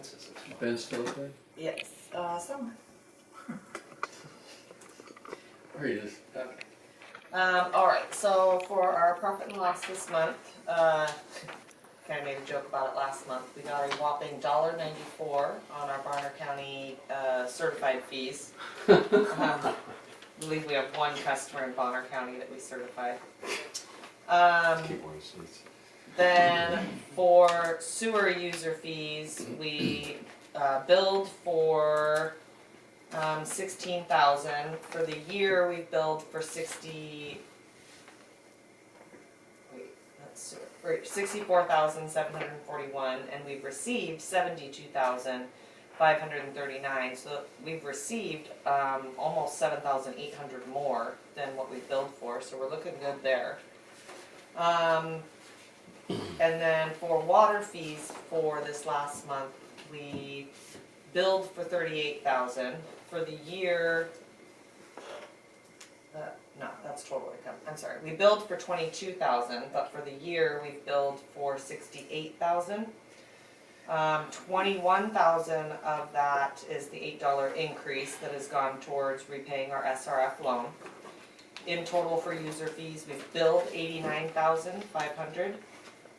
expenses as well. Ben still okay? Yes, somewhere. There he is. Alright, so for our profit and loss this month, kind of made a joke about it last month. We got a whopping $1.94 on our Bonner County certified fees. I believe we have one customer in Bonner County that we certified. Keep one seats. Then for sewer user fees, we billed for 16,000. For the year, we billed for 64,741, and we've received 72,539. So we've received almost 7,800 more than what we billed for. So we're looking good there. And then for water fees for this last month, we billed for 38,000. For the year, no, that's total income. I'm sorry. We billed for 22,000, but for the year we've billed for 68,000. 21,000 of that is the $8 increase that has gone towards repaying our SRF loan. In total for user fees, we've billed 89,500.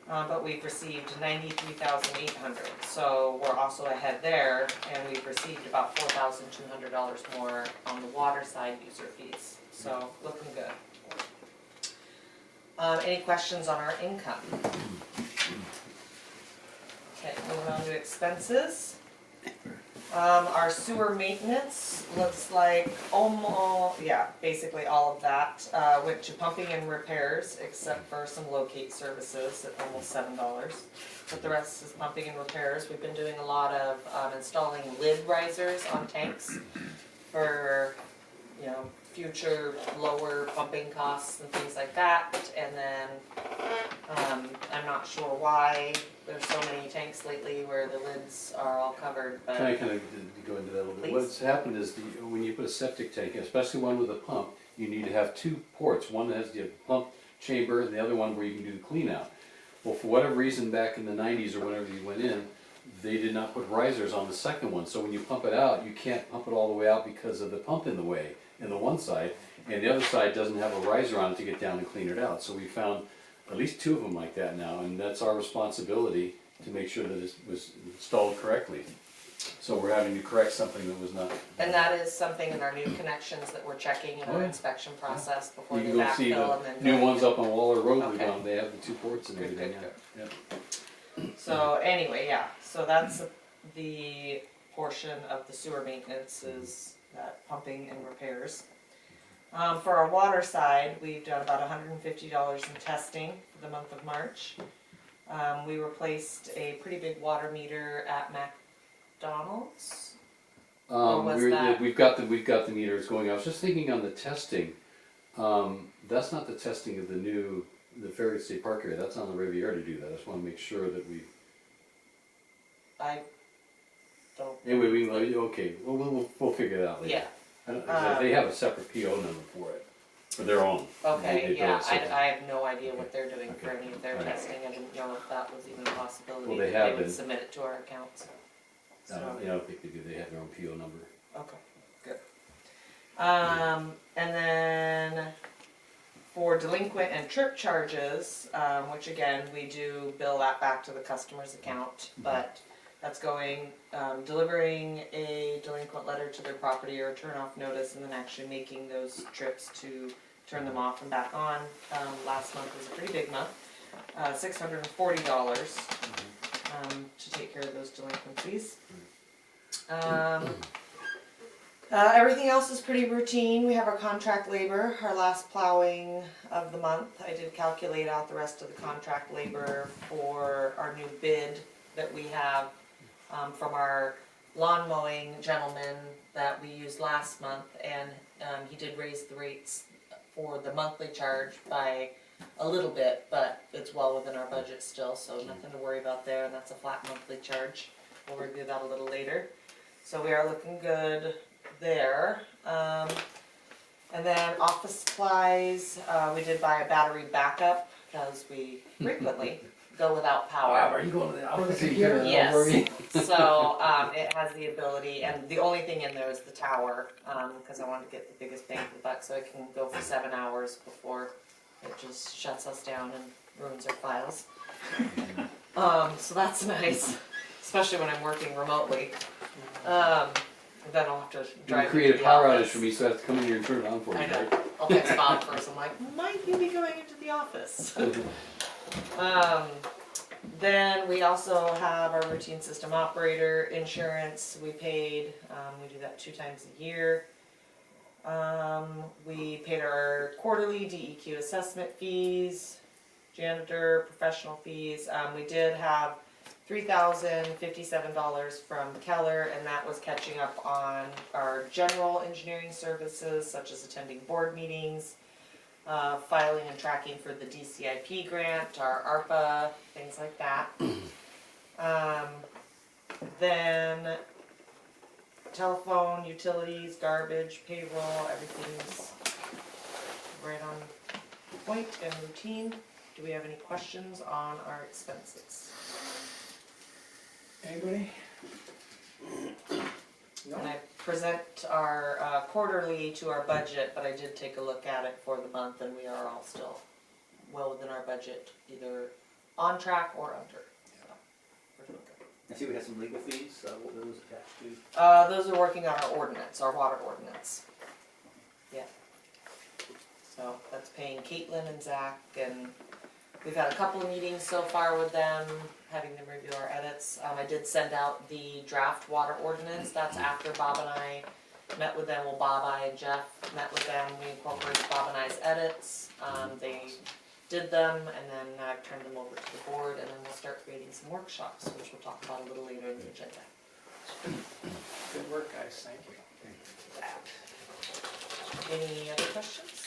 But we've received 93,800, so we're also ahead there, and we've received about $4,200 more on the water side user fees, so looking good. Any questions on our income? Okay, moving on to expenses. Our sewer maintenance looks like almost, yeah, basically all of that went to pumping and repairs, except for some locate services at almost $7. But the rest is pumping and repairs. We've been doing a lot of installing lid risers on tanks for, you know, future lower pumping costs and things like that. And then I'm not sure why there's so many tanks lately where the lids are all covered, but Can I kind of go into that a little bit? Please. What's happened is when you put a septic tank, especially one with a pump, you need to have two ports. One that has the pump chamber and the other one where you can do the clean out. Well, for whatever reason back in the 90s or whenever you went in, they did not put risers on the second one. So when you pump it out, you can't pump it all the way out because of the pump in the way in the one side. And the other side doesn't have a riser on it to get down and clean it out. So we found at least two of them like that now, and that's our responsibility to make sure that it was installed correctly. So we're having to correct something that was not. and that is something in our new connections that we're checking in Oh, our yeah. inspection process before You they can go see backfill the and then. new ones up on Waller Road. Okay. They have the two ports and Good, everything. good, Yeah. So anyway, yeah, so that's the portion of the sewer maintenance is that pumping and repairs. For our water side, we've done about $150 in testing for the month of March. We replaced a pretty big water meter at McDonald's. Or was that- We've got the meters going. I was just thinking on the testing. That's not the testing of the Farragut State Park area. That's on the Riviera to do that. I just want to make sure that we. I don't. Anyway, okay. We'll figure it out later. Yeah. They have a separate PO number for it, for their own. Okay, They yeah, bill it separate. I have no idea what they're doing for Okay. any of their Right. testing. I didn't know if that was even a possibility. Well, they that have would been. submit it to our accounts. I don't think they do. They have their own PO number. Okay, good. And then for delinquent and trip charges, which again, we do bill that back to the customer's account, but that's going, delivering a delinquent letter to their property or a turn off notice and then actually making those trips to turn them off and back on. Last month was a pretty big month, $640 to take care of those delinquencies. Everything else is pretty routine. We have our contract labor, our last plowing of the month. I did calculate out the rest of the contract labor for our new bid that we have from our lawn mowing gentleman that we used last month, and he did raise the rates for the monthly charge by a little bit, but it's well within our budget still, so nothing to worry about there, and that's a flat monthly charge. We'll review that a little later. So we are looking good there. And then office supplies, we did buy a battery backup because we frequently go without Wow, power. are you going to the office? the computer? Yes. Over me? So, it has the ability, and the only thing in there is the tower, cause I wanted to get the biggest bang for the buck, so it can go for 7 hours before it just shuts us down and ruins our files. So that's nice, especially when I'm working remotely. Then I'll have to You drive create into a the power outage office. for me, so I have to come in here and turn it on for you, I know. right? I'll text Bob first. I'm like, might you be going into the office? Then we also have our routine system operator insurance. We paid. We do that 2 times a year. We paid our quarterly DEQ assessment fees, janitor, professional fees. We did have $3,057 from Keller, and that was catching up on our general engineering services, such as attending board meetings, filing and tracking for the DCIP grant, our ARPA, things like that. Then telephone, utilities, garbage, payroll, everything's right on point and routine. Do we have any questions on our expenses? Anybody? No? And I present our quarterly to our budget, but I did take a look at it for the month, and we are all still well within our budget, either on track or under. So, we're doing good. I see we have some legal fees, what were those attached to? Those are working on our ordinance, our water ordinance. Yeah. So that's paying Caitlin and Zach, and we've had a couple of meetings so far with them, having them review our edits. I did send out the draft water ordinance. That's after Bob and I met with them. Well, Bob, I, and Jeff met with them. We incorporated Bob and I's edits. They did them, and then I've turned them over to the board, and then we'll start creating some workshops, which we'll talk about a little later in the agenda. Good work, guys, thank you. Any other questions?